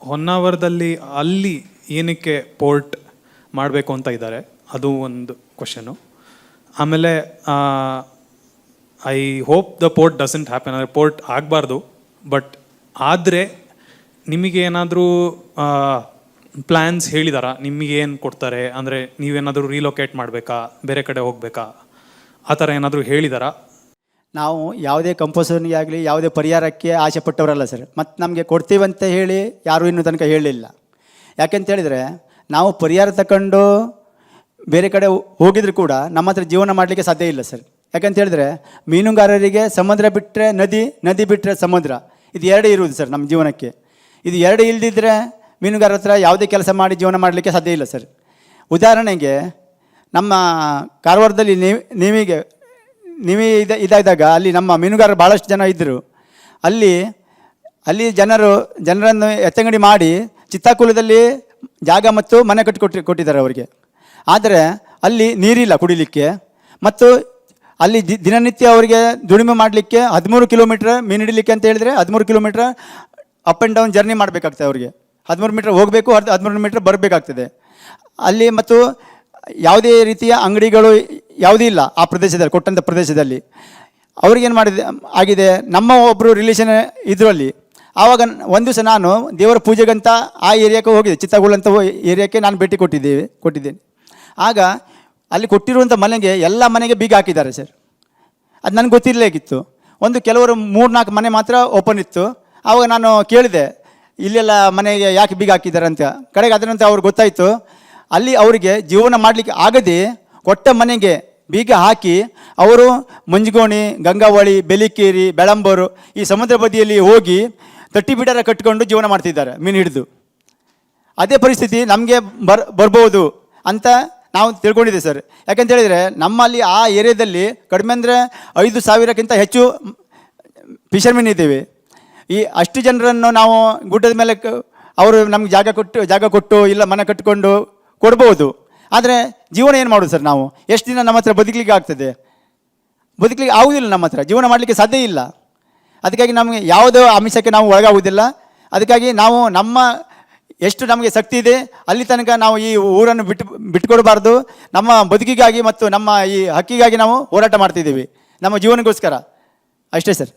ಹೊನ್ನಾವರದಲ್ಲಿ ಅಲ್ಲಿ ಏನಕ್ಕೆ ಪೋರ್ಟ್ ಮಾಡಬೇಕು ಅಂತ ಇದ್ದಾರೆ, ಅದು ಒಂದು ಕ್ವಶನು. ಆಮೇಲೆ I hope the port doesn't happen, ಅಂದರೆ ಪೋರ್ಟ್ ಆಗಬಾರ್ದು. ಬಟ್ ಆದರೆ ನಿಮಗೆ ಏನಾದರೂ ಪ್ಲ್ಯಾನ್ಸ್ ಹೇಳಿದಾರಾ? ನಿಮಗೆ ಏನು ಕೊಡ್ತಾರೆ, ಅಂದರೆ ನೀವೇನಾದರೂ ರೀಲೊಕೇಟ್ ಮಾಡಬೇಕಾ, ಬೇರೆ ಕಡೆ ಹೋಗಬೇಕಾ, ಆ ಥರ ಏನಾದರೂ ಹೇಳಿದಾರಾ? ನಾವು ಯಾವುದೇ ಕಂಪೋಸರ್ನಿಗೆ ಆಗಲಿ ಯಾವುದೇ ಪರಿಹಾರಕ್ಕೆ ಆಸೆ ಪಟ್ಟವರಲ್ಲ ಸರ್. ಮತ್ತು ನಮಗೆ ಕೊಡ್ತೀವಂತ ಹೇಳಿ ಯಾರೂ ಇನ್ನೂ ತನಕ ಹೇಳಲಿಲ್ಲ. ಯಾಕೆಂತ ಹೇಳಿದರೆ ನಾವು ಪರಿಹಾರ ತಗೊಂಡು ಬೇರೆ ಕಡೆ ಹೋಗಿದ್ರು ಕೂಡ ನಮ್ಮ ಹತ್ರ ಜೀವನ ಮಾಡಲಿಕ್ಕೆ ಸಾಧ್ಯ ಇಲ್ಲ ಸರ್. ಯಾಕಂತ ಹೇಳಿದರೆ ಮೀನುಗಾರರಿಗೆ ಸಮುದ್ರ ಬಿಟ್ಟರೆ ನದಿ, ನದಿ ಬಿಟ್ಟರೆ ಸಮುದ್ರ, ಇದು ಎರಡೇ ಇರುವುದು ಸರ್ ನಮ್ಮ ಜೀವನಕ್ಕೆ. ಇದು ಎರಡು ಇಲ್ಲದಿದ್ದರೆ ಮೀನುಗಾರರ ಹತ್ರ ಯಾವುದೇ ಕೆಲಸ ಮಾಡಿ ಜೀವನ ಮಾಡಲಿಕ್ಕೆ ಸಾಧ್ಯ ಇಲ್ಲ ಸರ್. ಉದಾಹರಣೆಗೆ ನಮ್ಮ ಕಾರವಾರದಲ್ಲಿ ನೀವೇ ಇದ್ದಾಗ ಅಲ್ಲಿ ನಮ್ಮ ಮೀನುಗಾರರು ಭಾಳಷ್ಟು ಜನ ಇದ್ದರು. ಅಲ್ಲಿ ಜನರನ್ನು ಎತ್ತಂಗಡಿ ಮಾಡಿ ಚಿತ್ತಾಕುಲದಲ್ಲಿ ಜಾಗ ಮತ್ತು ಮನೆ ಕೊಟ್ಟಿದ್ದಾರೆ ಅವರಿಗೆ. ಆದರೆ ಅಲ್ಲಿ ನೀರಿಲ್ಲ ಕುಡಿಲಿಕ್ಕೆ, ಮತ್ತು ಅಲ್ಲಿ ದಿನನಿತ್ಯ ಅವರಿಗೆ ದುಡಿಮೆ ಮಾಡಲಿಕ್ಕೆ 13 ಕಿಲೋಮೀಟ್ರ್ ಮೀನು ಹಿಡಿಲಿಕ್ಕೆ ಅಂತ ಹೇಳಿದರೆ 13 kilometre up and down journey ಮಾಡಬೇಕಾಗ್ತದೆ ಅವರಿಗೆ. 13 ಮೀಟ್ರ್ ಹೋಗಬೇಕು, 13 ಮೀಟ್ರ್ ಬರಬೇಕಾಗ್ತದೆ ಅಲ್ಲಿ. ಮತ್ತು ಯಾವುದೇ ರೀತಿಯ ಅಂಗಡಿಗಳು ಯಾವುದೂ ಇಲ್ಲ ಆ ಪ್ರದೇಶದಲ್ಲಿ, ಕೊಟ್ಟಂಥ ಪ್ರದೇಶದಲ್ಲಿ. ಅವ್ರಿಗೇನು ಆಗಿದೆ, ನಮ್ಮ ಒಬ್ಬರು ರಿಲೇಷನ್ ಇದರಲ್ಲಿ. ಆವಾಗ ಒಂದು ದಿವಸ ನಾನು ದೇವರ ಪೂಜೆಗಂತ ಆ ಏರಿಯಾಕ್ಕೆ ಹೋಗಿದೆ, ಚಿತ್ತಾಗುಳಂತ ಏರಿಯಾಕ್ಕೆ ನಾನು ಭೇಟಿ ಕೊಟ್ಟಿದ್ದೇನೆ. ಆಗ ಅಲ್ಲಿ ಕೊಟ್ಟಿರುವಂಥ ಮನೆಗೆ ಎಲ್ಲ ಮನೆಗೆ ಬೀಗ ಹಾಕಿದ್ದಾರೆ ಸರ್. ಅದು ನನಗೆ ಗೊತ್ತಿರಲೇಕಿತ್ತು. ಕೆಲವರು 3-4 ಮನೆ ಮಾತ್ರ ಓಪನ್ ಇತ್ತು. ಆವಾಗ ನಾನು ಕೇಳಿದೆ, ಇಲ್ಲೆಲ್ಲ ಮನೆಗೆ ಯಾಕೆ ಬೀಗ ಹಾಕಿದ್ದಾರೆ ಅಂತ. ಕಡೆಗೆ ಅದರಂತೆ ಅವ್ರಿಗೆ ಗೊತ್ತಾಯಿತು, ಅಲ್ಲಿ ಅವರಿಗೆ ಜೀವನ ಮಾಡಲಿಕ್ಕೆ ಆಗದೆ ಕೊಟ್ಟ ಮನೆಗೆ ಬೀಗ ಹಾಕಿ ಅವರು ಮಂಜಗೋಣಿ, ಗಂಗಾವಳಿ, ಬೆಲಿಕೇರಿ, ಬೆಳಂಬೂರು ಈ ಸಮುದ್ರ ಬದಿಯಲ್ಲಿ ಹೋಗಿ ತಟ್ಟಿ ಬಿಡಾರ ಕಟ್ಟಿಕೊಂಡು ಜೀವನ ಮಾಡ್ತಿದ್ದಾರೆ ಮೀನು ಹಿಡಿದು. ಅದೇ ಪರಿಸ್ಥಿತಿ ನಮಗೆ ಬರ್ಬೋದು ಅಂತ ನಾವು ತಿಳ್ಕೊಂಡಿದ್ದೀವಿ ಸರ್. ಯಾಕಂತ ಹೇಳಿದರೆ ನಮ್ಮಲ್ಲಿ ಆ ಏರಿಯಾದಲ್ಲಿ ಕಡಿಮೆ ಅಂದರೆ 5,000ಕ್ಕಿಂತ ಹೆಚ್ಚು ಫಿಷರ್ಮೆನ್ ಇದ್ದೇವೆ. ಈ ಅಷ್ಟು ಜನರನ್ನು ನಾವು ಗುಡ್ಡದ ಮೇಲೆ ಅವರು ನಮ್ಗೆ ಜಾಗ ಕೊಟ್ಟು ಇಲ್ಲ ಮನೆ ಕಟ್ಟಿಕೊಂಡು ಕೊಡ್ಬೋದು. ಆದರೆ ಜೀವನ ಏನು ಮಾಡೋದು ಸರ್? ನಾವು ಎಷ್ಟು ದಿನ ನಮ್ಮ ಹತ್ರ ಬದುಕಲಿಕ್ಕೆ ಆಗ್ತದೆ? ಬದುಕಲಿಕ್ಕೆ ಆಗುವುದಿಲ್ಲ, ನಮ್ಮ ಹತ್ರ ಜೀವನ ಮಾಡಲಿಕ್ಕೆ ಸಾಧ್ಯ ಇಲ್ಲ. ಅದಕ್ಕಾಗಿ ನಮಗೆ ಯಾವುದೋ ಆಮಿಷಕ್ಕೆ ನಾವು ಒಳಗಾಗುವುದಿಲ್ಲ. ಅದಕ್ಕಾಗಿ ನಾವು ಎಷ್ಟು ನಮಗೆ ಶಕ್ತಿ ಇದೆ ಅಲ್ಲಿ ತನಕ ನಾವು ಈ ಊರನ್ನು ಬಿಟ್ಟುಕೊಡಬಾರ್ದು. ನಮ್ಮ ಬದುಕಿಗಾಗಿ ಮತ್ತು ನಮ್ಮ ಈ ಹಕ್ಕಿಗಾಗಿ ನಾವು ಹೋರಾಟ ಮಾಡ್ತಿದ್ದೀವಿ, ನಮ್ಮ ಜೀವನಕ್ಕೋಸ್ಕರ. ಅಷ್ಟೇ ಸರ್.